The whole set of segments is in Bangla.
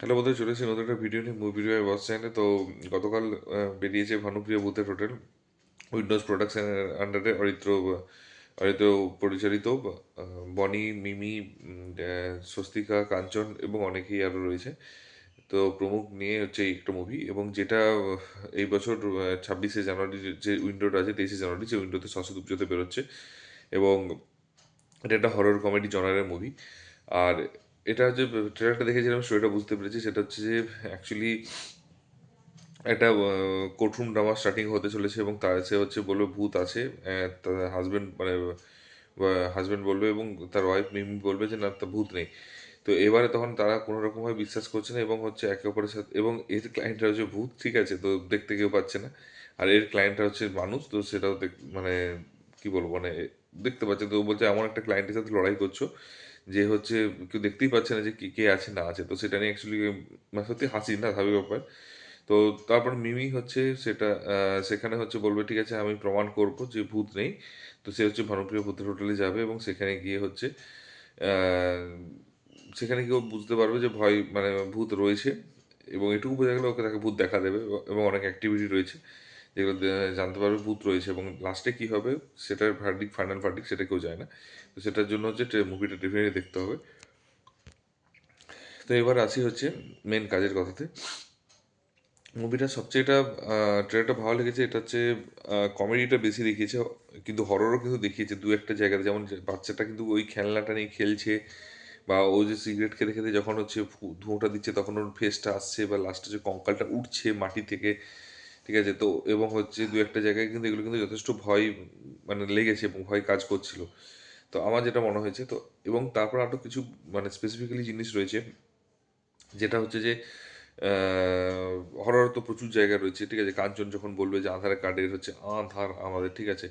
হ্যালো বন্ধুরা, চলে এসেছি নতুন একটা ভিডিও নিয়ে মুভি রিভিউ বস চ্যানেলে। তো গতকাল বেরিয়েছে ভানুপ্রিয়া ভূতের হোটেল, উইন্ডোজ প্রোডাকশনের আন্ডারে অরিত্র অরিত্র পরিচালিত। বনি, মিমি, স্বস্তিকা, কাঞ্চন এবং অনেকেই আরও রয়েছে। তো প্রমুখ নিয়ে হচ্ছে এই একটা মুভি, এবং যেটা এই বছর 26শে জানুয়ারি যে উইন্ডোটা আছে, 23শে জানুয়ারি যে উইন্ডোতে সরস্বতী বেরোচ্ছে। এবং এটা একটা হরর কমেডি জনারের মুভি। আর এটা যে ট্রেলারটা দেখেছিলাম, স্টোরিটা বুঝতে পেরেছি। সেটা হচ্ছে যে অ্যাকচুয়ালি একটা কোর্টরুম ড্রামা স্টার্টিং হতে চলেছে, এবং তার সে হচ্ছে বলবে ভূত আছে। তার হাজবেন্ড মানে হাজবেন্ড বলবে, এবং তার ওয়াইফ মিমি বলবে যে না, তা ভূত নেই। তো এবারে তখন তারা কোনো রকমভাবে বিশ্বাস করছে না, এবং হচ্ছে একে অপরের সাথে, এবং এর ক্লায়েন্টরা হচ্ছে ভূত, ঠিক আছে, তো দেখতে কেউ পাচ্ছে না। আর এর ক্লায়েন্টটা হচ্ছে মানুষ, তো সেটাও মানে কি বলবো, মানে দেখতে পাচ্ছে। তো ও বলছে এমন একটা ক্লায়েন্টের সাথে লড়াই করছো যে হচ্ছে কেউ দেখতেই পাচ্ছে না যে কি কে আছে না আছে। তো সেটা নিয়ে অ্যাকচুয়ালি মানে সত্যি হাসি না স্বাভাবিক ব্যাপার। তো তারপর মিমি হচ্ছে সেটা সেখানে হচ্ছে বলবে ঠিক আছে, আমি প্রমাণ করব যে ভূত নেই। তো সে হচ্ছে ভানুপ্রিয় ভূতের হোটেলে যাবে, এবং সেখানে গিয়ে হচ্ছে আহ, সেখানে গিয়ে ও বুঝতে পারবে যে ভয় মানে ভূত রয়েছে। এবং এটুকু বোঝা গেলে ওকে তাকে ভূত দেখা দেবে, এবং অনেক অ্যাক্টিভিটি রয়েছে যেগুলো জানতে পারবে ভূত রয়েছে। এবং লাস্টে কি হবে সেটার ফাইনাল ভার্ডিক সেটা কেউ যায় না। তো সেটার জন্য হচ্ছে মুভিটা ডেফিনেটলি দেখতে হবে। তো এবার আসি হচ্ছে মেন কাজের কথাতে। মুভিটা সবচেয়ে এটা ট্রেলারটা ভালো লেগেছে, এটা হচ্ছে কমেডিটা বেশি দেখিয়েছে, কিন্তু হররও কিন্তু দেখিয়েছে দু একটা জায়গাতে। যেমন যে বাচ্চাটা কিন্তু ওই খেলনাটা নিয়ে খেলছে, বা ও যে সিগারেট খেতে খেতে যখন হচ্ছে ধোঁয়াটা দিচ্ছে তখন ওর ফেসটা আসছে, বা লাস্টে যে কঙ্কালটা উঠছে মাটি থেকে, ঠিক আছে। তো এবং হচ্ছে দু একটা জায়গায় কিন্তু এগুলো কিন্তু যথেষ্ট ভয় মানে লেগেছে, এবং ভয় কাজ করছিল। তো আমার যেটা মনে হয়েছে, তো এবং তারপর আরও কিছু মানে স্পেসিফিক্যালি জিনিস রয়েছে, যেটা হচ্ছে যে হরর তো প্রচুর জায়গা রয়েছে, ঠিক আছে। কাঞ্চন যখন বলবে যে আধার কার্ডের হচ্ছে আধার আমাদের, ঠিক আছে।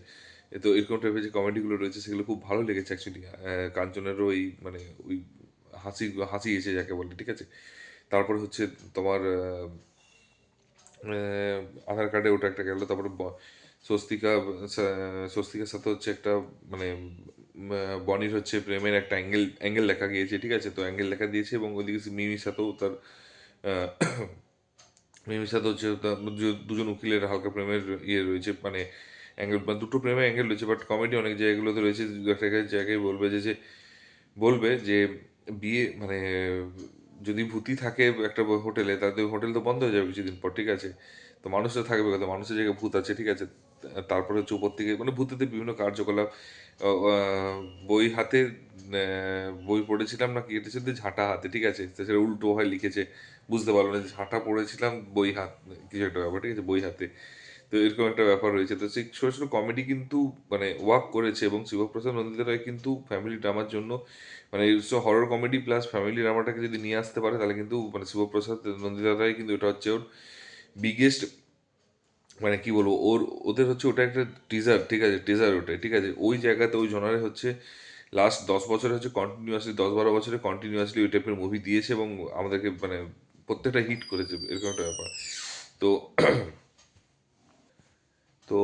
তো এরকম টাইপের যে কমেডিগুলো রয়েছে সেগুলো খুব ভালো লেগেছে অ্যাকচুয়ালি। কাঞ্চনেরও ওই মানে ওই হাসি হাসি এসে যাকে বলে, ঠিক আছে। তারপরে হচ্ছে তোমার আধার কার্ডে ওটা একটা গেল। তারপরে স্বস্তিকা স্বস্তিকার সাথে হচ্ছে একটা মানে বনির হচ্ছে প্রেমের একটা অ্যাঙ্গেল দেখা গিয়েছে, ঠিক আছে। তো অ্যাঙ্গেল দেখা দিয়েছে, এবং ওইদিকে মিমির সাথেও তার আহ, মিমির সাথে হচ্ছে দুজন উকিলের হালকা প্রেমের ইয়ে রয়েছে, মানে অ্যাঙ্গেল, মানে দুটো প্রেমের অ্যাঙ্গেল রয়েছে। বাট কমেডি অনেক জায়গাগুলোতে রয়েছে। দু একটা জায়গায় বলবে যে বলবে যে বিয়ে মানে যদি ভূতি থাকে একটা হোটেলে, তাদের হোটেল তো বন্ধ হয়ে যাবে কিছুদিন পর, ঠিক আছে। তো মানুষরা থাকবে কথা, মানুষের জায়গায় ভূত আছে, ঠিক আছে। তারপরে হচ্ছে উপর থেকে মানে ভূতেদের বিভিন্ন কার্যকলাপ, বই হাতে বই পড়েছিলাম না কি এটা ছিল ঝাঁটা হাতে, ঠিক আছে। তো সেটা উল্টো হয় লিখেছে, বুঝতে পারলো না যে ঝাঁটা পড়েছিলাম বই হাত, কিছু একটা ব্যাপার, ঠিক আছে, বই হাতে। তো এরকম একটা ব্যাপার রয়েছে। তো সেই ছোটো ছোটো কমেডি কিন্তু মানে ওয়ার্ক করেছে, এবং শিবপ্রসাদ নন্দিতা রায় কিন্তু ফ্যামিলি ড্রামার জন্য মানে হরর কমেডি প্লাস ফ্যামিলি ড্রামাটাকে যদি নিয়ে আসতে পারে, তাহলে কিন্তু মানে শিবপ্রসাদ নন্দিতা রায় কিন্তু এটা হচ্ছে ওর বিগেস্ট মানে কি বলবো, ওদের হচ্ছে ওটা একটা টিজার, ঠিক আছে, টিজার ওটা, ঠিক আছে। ওই জায়গাতে ওই জনারে হচ্ছে লাস্ট 10 বছরে হচ্ছে কন্টিনিউয়াসলি 10-12 বছরে কন্টিনিউয়াসলি ওই টাইপের মুভি দিয়েছে, এবং আমাদেরকে মানে প্রত্যেকটা হিট করেছে, এরকম একটা ব্যাপার। তো তো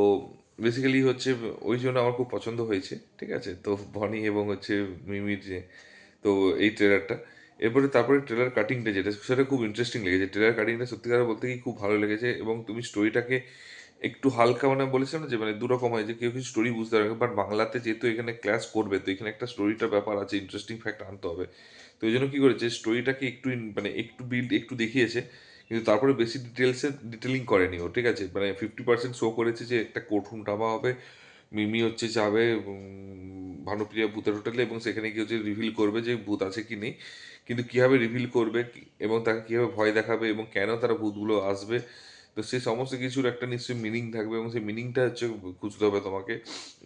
বেসিক্যালি হচ্ছে ওই জন্য আমার খুব পছন্দ হয়েছে, ঠিক আছে। তো বনি এবং হচ্ছে মিমির যে, তো এই ট্রেলারটা, এরপরে তারপরে ট্রেলার কাটিংটা যেটা সেটা খুব ইন্টারেস্টিং লেগেছে। ট্রেলার কাটিংটা সত্যিকার বলতে কি খুব ভালো লেগেছে, এবং তুমি স্টোরিটাকে একটু হালকা মানে বলেছিলাম না যে মানে দুরকম হয় যে কেউ কিছু স্টোরি বুঝতে পারবে, বাট বাংলাতে যেহেতু এখানে ক্লাস করবে, তো এখানে একটা স্টোরিটার ব্যাপার আছে, ইন্টারেস্টিং ফ্যাক্ট আনতে হবে। তো এই জন্য কী করেছে, স্টোরিটাকে একটু মানে একটু বিল্ড একটু দেখিয়েছে, কিন্তু তারপরে বেশি ডিটেলিং করেনি ও, ঠিক আছে। মানে 50% শো করেছে যে একটা কোর্টরুম ড্রামা হবে, মিমি হচ্ছে যাবে ভানুপ্রিয়া ভূতের হোটেলে, এবং সেখানে গিয়ে হচ্ছে রিভিল করবে যে ভূত আছে কি নেই। কিন্তু কীভাবে রিভিল করবে এবং তাকে কীভাবে ভয় দেখাবে, এবং কেন তারা ভূতগুলো আসবে, তো সেই সমস্ত কিছুর একটা নিশ্চয়ই মিনিং থাকবে, এবং সেই মিনিংটা হচ্ছে খুঁজতে হবে তোমাকে।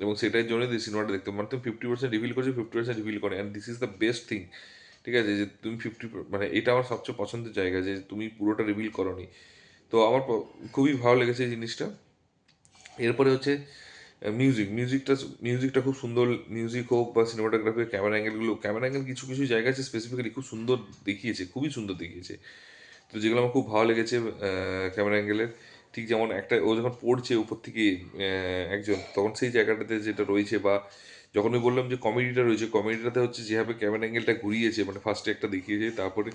এবং সেটার জন্যই সিনেমাটা দেখতে হবে। মানে তুমি 50% রিভিল করছো, 50% রিভিল করে, and this is the best thing, ঠিক আছে। যে তুমি মানে এটা আমার সবচেয়ে পছন্দের জায়গা, যে তুমি পুরোটা রিভিল করোনি। তো আমার খুবই ভালো লেগেছে এই জিনিসটা। এরপরে হচ্ছে মিউজিকটা খুব সুন্দর। মিউজিক হোক বা সিনেমাটোগ্রাফি, ক্যামেরা অ্যাঙ্গেল কিছু কিছু জায়গা আছে স্পেসিফিক্যালি খুব সুন্দর দেখিয়েছে, খুবই সুন্দর দেখিয়েছে। তো যেগুলো আমার খুব ভালো লেগেছে ক্যামেরা অ্যাঙ্গেলের, ঠিক যেমন একটা ও যখন পড়ছে উপর থেকে একজন, তখন সেই জায়গাটাতে যেটা রয়েছে, বা যখন আমি বললাম যে কমেডিটা রয়েছে, কমেডিটাতে হচ্ছে যেভাবে ক্যামেরা অ্যাঙ্গেলটা ঘুরিয়েছে, মানে ফার্স্টে একটা দেখিয়েছে, তারপরে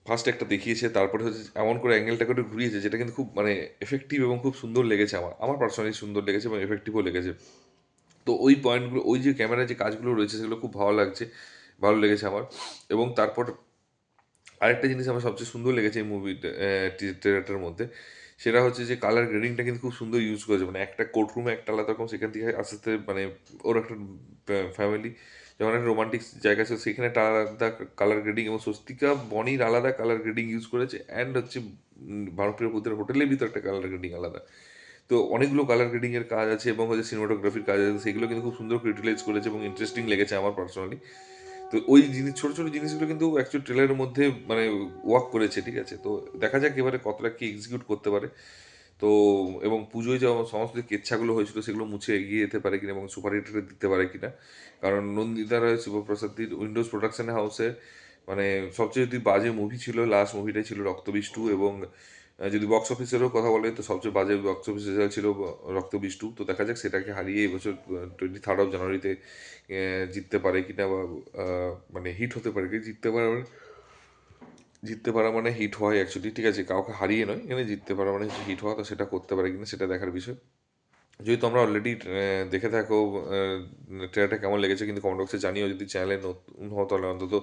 ফার্স্ট একটা দেখিয়েছে, তারপরে হচ্ছে এমন করে অ্যাঙ্গেলটা করে ঘুরিয়েছে যেটা কিন্তু খুব মানে এফেক্টিভ এবং খুব সুন্দর লেগেছে আমার পার্সোনালি সুন্দর লেগেছে এবং এফেক্টিভও লেগেছে। তো ওই পয়েন্টগুলো, ওই যে ক্যামেরার যে কাজগুলো রয়েছে সেগুলো খুব ভালো লাগছে, ভালো লেগেছে আমার। এবং তারপর আরেকটা জিনিস আমার সবচেয়ে সুন্দর লেগেছে এই মুভিটা, থিয়েটারটার মধ্যে, সেটা হচ্ছে যে কালার গ্রেডিংটা কিন্তু খুব সুন্দর ইউজ করেছে। মানে একটা কোর্টরুমে একটা আলাদা রকম, সেখান থেকে আস্তে আস্তে মানে ওর একটা ফ্যামিলি, যেমন একটা রোমান্টিক জায়গা ছিল সেখানে একটা আলাদা কালার গ্রেডিং, এবং স্বস্তিকা বনির আলাদা কালার গ্রেডিং ইউজ করেছে, অ্যান্ড হচ্ছে ভারতীয় ভূতের হোটেলের ভিতর একটা কালার গ্রেডিং আলাদা। তো অনেকগুলো কালার গ্রেডিং এর কাজ আছে এবং হচ্ছে সিনেমাটোগ্রাফির কাজ আছে, সেগুলো কিন্তু খুব সুন্দর ইউটিলাইজ করেছে এবং ইন্টারেস্টিং লেগেছে আমার পার্সোনালি। তো ওই জিনিস, ছোট ছোট জিনিসগুলো কিন্তু অ্যাকচুয়ালি ট্রেলারের মধ্যে মানে ওয়ার্ক করেছে, ঠিক আছে। তো দেখা যাক এবারে কতটা কি এক্সিকিউট করতে পারে। তো এবং পুজোয় যে সমস্ত যে কেচ্ছাগুলো হয়েছিল সেগুলো মুছে এগিয়ে যেতে পারে কিনা এবং সুপার হিট দিতে পারে কিনা। কারণ নন্দিতা রায় শিবপ্রসাদের উইন্ডোজ প্রোডাকশন হাউসে মানে সবচেয়ে যদি বাজে মুভি ছিল, লাস্ট মুভিটাই ছিল রক্তবীজ 2। এবং যদি বক্স অফিসেরও কথা বলে তো সবচেয়ে বাজে বক্স অফিস রেজাল্ট ছিল রক্তবীজ 2। তো দেখা যাক সেটাকে হারিয়ে এবছর 23 জানুয়ারিতে জিততে পারে কিনা, বা মানে হিট হতে পারে কি, জিততে পারা মানে হিট হয় অ্যাকচুয়ালি, ঠিক আছে, কাউকে হারিয়ে নয়, এখানে জিততে পারা মানে হচ্ছে হিট হওয়া। তো সেটা করতে পারে কিনা সেটা দেখার বিষয়। যদি তোমরা অলরেডি দেখে থাকো ট্রেলারটা কেমন লেগেছে কিন্তু কমেন্ট বক্সে জানিও। যদি চ্যানেলে নতুন হও তাহলে অন্তত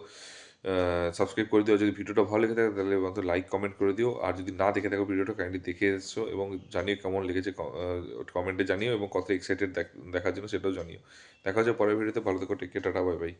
সাবস্ক্রাইব করে দিও। যদি ভিডিওটা ভালো লেগে থাকে তাহলে অন্তত লাইক কমেন্ট করে দিও। আর যদি না দেখে থাকো ভিডিওটা কাইন্ডলি দেখে এসো এবং জানিও কেমন লেগেছে, কমেন্টে জানিও, এবং কত এক্সাইটেড দেখার জন্য সেটাও জানিও। দেখা হচ্ছে পরের ভিডিওতে। ভালো থেকো, টেক কেয়ার, টাটা, বাই বাই।